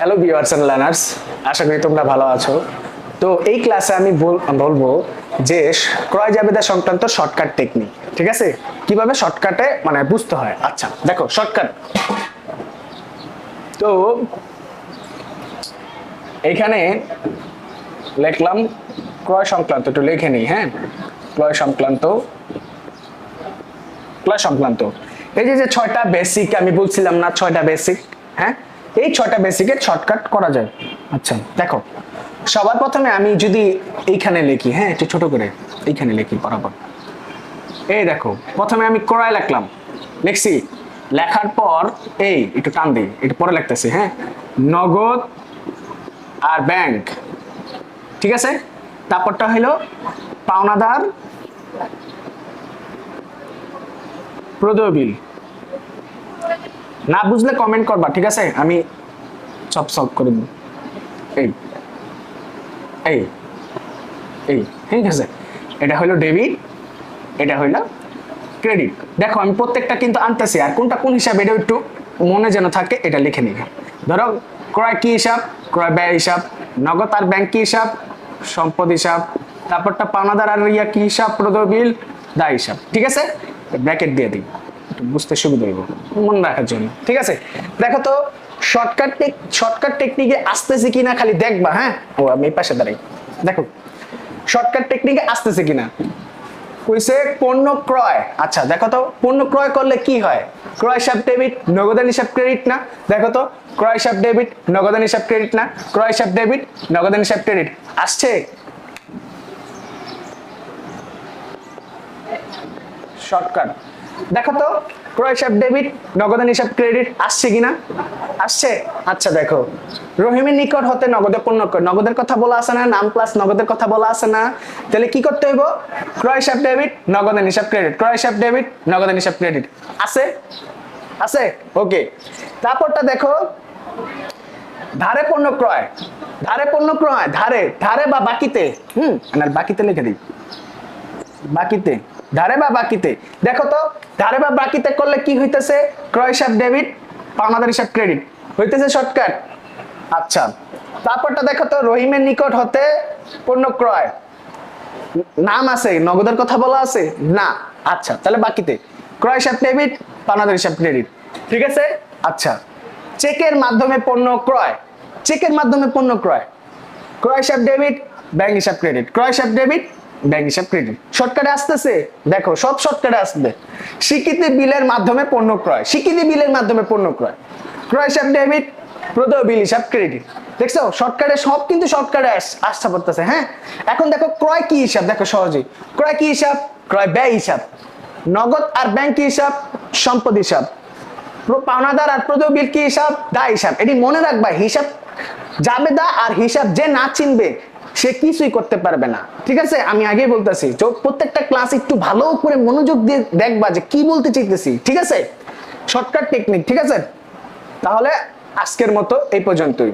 Hello viewers and learners, আশা করি তোমরা ভালো আছো। তো এই ক্লাসে আমি বলবো যে ক্রয় জাবেদা সংক্রান্ত শর্টকাট টেকনিক, ঠিক আছে? কিভাবে শর্টকাটে মানে বুঝতে হয়। আচ্ছা দেখো শর্টকাট, তো এইখানে লিখলাম ক্রয় সংক্রান্ত, একটু লিখে নিই। হ্যাঁ, ক্রয় সংক্রান্ত এই যে ছয়টা বেসিক আমি বলছিলাম না, ছয়টা বেসিক। হ্যাঁ, এই ছয়টা বেসিকের শর্টকাট করা যায়। আচ্ছা দেখো, সবার প্রথমে আমি যদি এইখানে লিখি, হ্যাঁ একটু ছোট করে এইখানে লিখি বরাবর। এই দেখো, প্রথমে আমি ক্রয় লিখলাম, লিখছি, লেখার পর এই একটু টান দিই, একটু পরে লিখতেছি। হ্যাঁ, নগদ আর ব্যাংক, ঠিক আছে। তারপরটা হলো পাওনাদার প্রদেয় বিল। না বুঝলে কমেন্ট করবা, ঠিক আছে, আমি সব সলভ করে দেব। এই এই এই ঠিক আছে, এটা হলো ডেবিট, এটা হলো ক্রেডিট। দেখো আমি প্রত্যেকটা কিন্তু আনতেছি, আর কোনটা কোন হিসাব এটা একটু মনে যেন থাকে, এটা লিখে নিই। ধরো ক্রয় কি হিসাব, ক্রয় ব্যয় হিসাব। নগদ আর ব্যাংক কি হিসাব, সম্পদ হিসাব। তারপরটা পাওনাদার আর ইয়া কি হিসাব, প্রদেয় বিল, দায় হিসাব। ঠিক আছে, ব্র্যাকেট দিয়ে দিই বুঝতে সুবিধা হইব মনে রাখার জন্য। ঠিক আছে, দেখো তো শর্টকাট টেকনিকে আসতেছে কিনা খালি দেখবা। হ্যাঁ, ও আমি এই পাশে দাঁড়াই, দেখো শর্টকাট টেকনিকে আসতেছে কিনা। কইছে পণ্য ক্রয়। আচ্ছা দেখো তো, পণ্য ক্রয় করলে কি হয়? ক্রয় হিসাব ডেবিট, নগদান হিসাব ক্রেডিট না? দেখো তো, ক্রয় হিসাব ডেবিট, নগদান হিসাব ক্রেডিট না? ক্রয় হিসাব ডেবিট, নগদান হিসাব ক্রেডিট। আসছে শর্টকাট। দেখো তো, ক্রয় হিসাব ডেবিট, নগদান হিসাব ক্রেডিট আসছে কিনা? আসছে। আচ্ছা দেখো, রহিমের নিকট হতে নগদে পণ্য ক্রয়, নগদের কথা বলা আছে না? নাম প্লাস নগদের কথা বলা আছে না? তাহলে কি করতে হইব? ক্রয় হিসাব ডেবিট, নগদান হিসাব ক্রেডিট, ক্রয় হিসাব ডেবিট, নগদান হিসাব ক্রেডিট। আছে আছে, ওকে। তারপরটা দেখো, ধারে পণ্য ক্রয়, ধারে পণ্য ক্রয়, ধারে ধারে বা বাকিতে। আর বাকিতে লিখে দিই, বাকিতে, ধারে বা বাকিতে। দেখো তো, ধারে বা বাকিতে করলে কি হইতেছে? ক্রয় হিসাব ডেবিট, পাওনাদার হিসাব ক্রেডিট হইতেছে শর্টকাট। আচ্ছা, তারপরটা দেখো তো, রহিমের নিকট হতে পণ্য ক্রয়, নাম আছে, নগদের কথা বলা আছে না? আচ্ছা, তাহলে বাকিতে ক্রয় হিসাব ডেবিট, পাওনাদার হিসাব ক্রেডিট। ঠিক আছে। আচ্ছা, চেকের মাধ্যমে পণ্য ক্রয়, চেকের মাধ্যমে পণ্য ক্রয়, ক্রয় হিসাব ডেবিট, ব্যাংক হিসাব ক্রেডিট, ক্রয় হিসাব ডেবিট, ব্যাংক হিসাব ক্রেডিট। শর্টকাটে আসতেছে, দেখো সব শর্টকাটে আসবে। স্বীকৃতি বিলের মাধ্যমে পণ্য ক্রয়, স্বীকৃতি বিলের মাধ্যমে পণ্য ক্রয়, ক্রয় হিসাব ডেবিট, প্রদেয় বিল হিসাব ক্রেডিট। দেখছো শর্টকাটে সব কিন্তু শর্টকাটে আসতে পড়তেছে। হ্যাঁ, এখন দেখো ক্রয় কি হিসাব, দেখো সহজেই ক্রয় কি হিসাব, ক্রয় ব্যয় হিসাব। নগদ আর ব্যাংক কি হিসাব, সম্পদ হিসাব। পাওনাদার আর প্রদেয় বিল কি হিসাব, দায় হিসাব। এটি মনে রাখবা, হিসাব জাবেদা আর হিসাব যে না চিনবে সে কিছুই করতে পারবে না। ঠিক আছে, আমি আগেই বলতেছি, প্রত্যেকটা ক্লাস একটু ভালো করে মনোযোগ দিয়ে দেখবা যে কি বলতে চাইতেছি। ঠিক আছে, শর্টকাট টেকনিক। ঠিক আছে, তাহলে আজকের মতো এই পর্যন্তই।